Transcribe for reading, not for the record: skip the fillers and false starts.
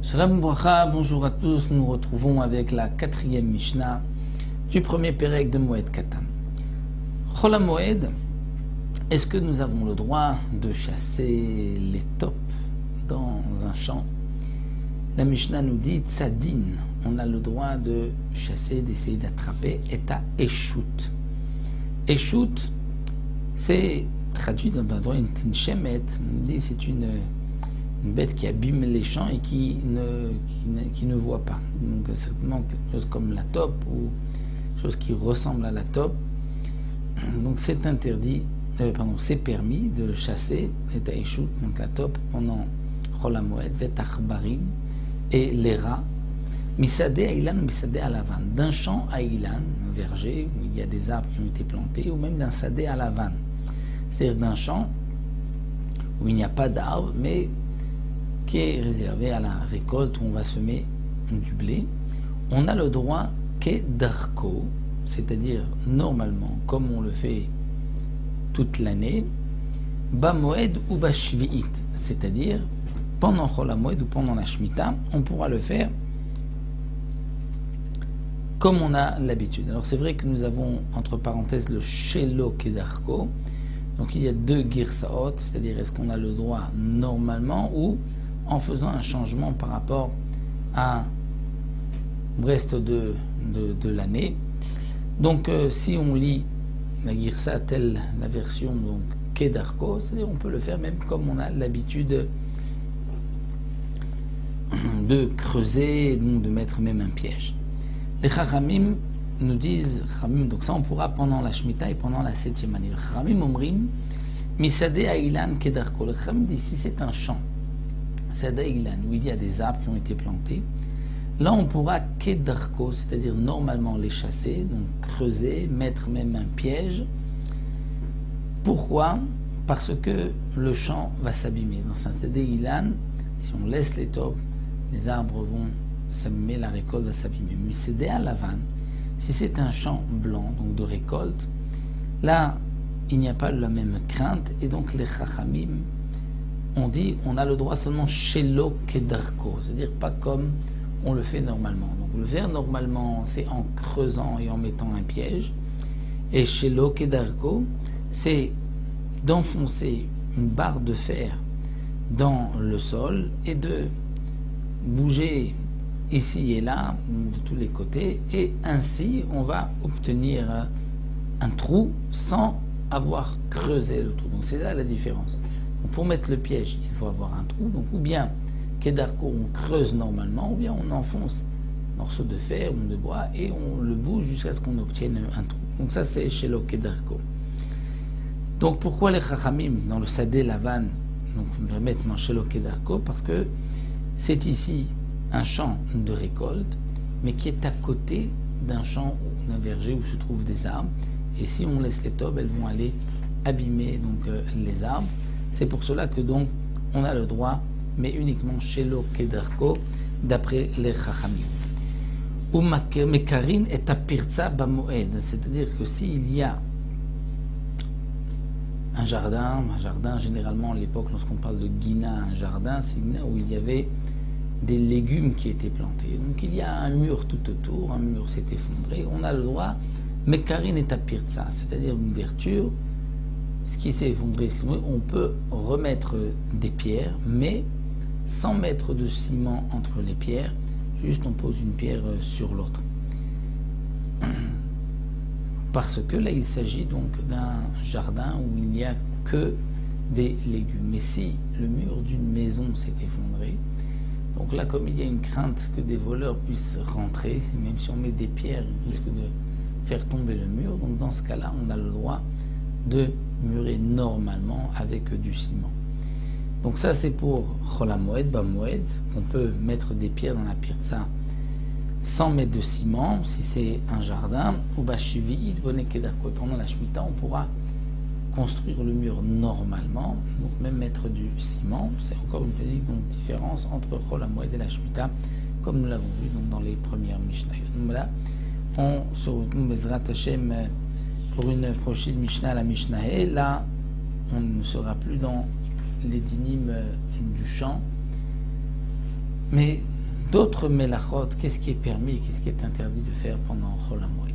Shalom Bracha, bonjour à tous, nous nous retrouvons avec la 4e Mishnah du premier Pérec de Moed Katan. Chol HaMoed, est-ce que nous avons le droit de chasser les taupes dans un champ? La Mishnah nous dit Tzadin, on a le droit de chasser, d'essayer d'attraper, et à Eshut. Eshut, c'est traduit dans le droit une shemet, on dit c'est une bête qui abîme les champs et qui ne voit pas. Donc certainement quelque chose comme la taupe ou quelque chose qui ressemble à la taupe. Donc c'est interdit, c'est permis de le chasser, et à Eshut, donc la taupe, pendant Chol HaMoed, Vetach Barim, et les rats, Misadeh à Ilan ou Misadeh à Lavan, d'un champ à Ilan, un verger où il y a des arbres qui ont été plantés, ou même d'un Sadeh à Lavan, c'est-à-dire d'un champ où il n'y a pas d'arbres, mais qui est réservé à la récolte où on va semer du blé. On a le droit qu'edarko, c'est-à-dire normalement, comme on le fait toute l'année, bamoed ou bashvi'it, c'est-à-dire pendant Chol HaMoed ou pendant la Shemitah, on pourra le faire comme on a l'habitude. Alors c'est vrai que nous avons entre parenthèses le shelo kedarko, donc il y a deux girsaot, c'est-à-dire est-ce qu'on a le droit normalement ou en faisant un changement par rapport à reste de l'année. Donc si on lit la girsa telle la version donc kedarko, c'est-à-dire on peut le faire même comme on a l'habitude de creuser, donc de mettre même un piège. Les Chachamim nous disent, donc ça on pourra pendant la Shemitah et pendant la 7e année. Chachamim omrim, misadeh ha'ilan kedarko. Le Chachamim dit si c'est un champ, Sadeh Ilan, où il y a des arbres qui ont été plantés, là on pourra kedarko, c'est-à-dire normalement les chasser, donc creuser, mettre même un piège. Pourquoi? Parce que le champ va s'abîmer. Dans un Sadeh Ilan, si on laisse les taupes, les arbres vont s'abîmer, la récolte va s'abîmer. Mais Sadeh à Lavan, si c'est un champ blanc, donc de récolte, là il n'y a pas la même crainte, et donc les Chachamim on dit on a le droit seulement shelo kedarko, c'est-à-dire pas comme on le fait normalement. Donc le faire normalement, c'est en creusant et en mettant un piège, et shelo kedarko, c'est d'enfoncer une barre de fer dans le sol et de bouger ici et là, de tous les côtés, et ainsi on va obtenir un trou sans avoir creusé le trou. Donc c'est là la différence. Donc pour mettre le piège, il faut avoir un trou. Donc ou bien kedarko, on creuse normalement, ou bien on enfonce un morceau de fer ou de bois et on le bouge jusqu'à ce qu'on obtienne un trou. Donc ça c'est shelo kedarko. Donc pourquoi les Chachamim dans le Sadeh Lavan donc mettent shelo kedarko? Parce que c'est ici un champ de récolte, mais qui est à côté d'un champ, d'un verger où se trouvent des arbres. Et si on laisse les taupes, elles vont aller abîmer donc les arbres. C'est pour cela que donc on a le droit, mais uniquement shelo kedarko, d'après les Chachamim. Ou mekarin et apirza bamoed, c'est-à-dire que s'il y a un jardin généralement à l'époque lorsqu'on parle de Guina, un jardin, c'est où il y avait des légumes qui étaient plantés. Donc il y a un mur tout autour, un mur s'est effondré, on a le droit, mekarin et apirza, c'est-à-dire une ouverture. Ce qui s'est effondré, on peut remettre des pierres, mais sans mettre de ciment entre les pierres, juste on pose une pierre sur l'autre. Parce que là il s'agit donc d'un jardin où il n'y a que des légumes. Mais si le mur d'une maison s'est effondré, donc là comme il y a une crainte que des voleurs puissent rentrer, même si on met des pierres, ils risquent de faire tomber le mur, donc dans ce cas-là on a le droit de murer normalement avec du ciment. Donc ça c'est pour Chol HaMoed, Bamoed, on peut mettre des pierres dans la pirtza sans mettre de ciment, si c'est un jardin, ou Bashvi'it, Bonek Kedarko. Pendant la Shemitah, on pourra construire le mur normalement, donc même mettre du ciment. C'est encore une petite différence entre Chol HaMoed et la Shemitah, comme nous l'avons vu donc, dans les premières Mishnayot. Donc là, on se retrouve Bezrat Hashem pour une prochaine Mishnah à la Mishnah. Et là, on ne sera plus dans les dynimes du champ, mais d'autres melachot, qu'est-ce qui est permis et qu'est-ce qui est interdit de faire pendant Chol Hamoed.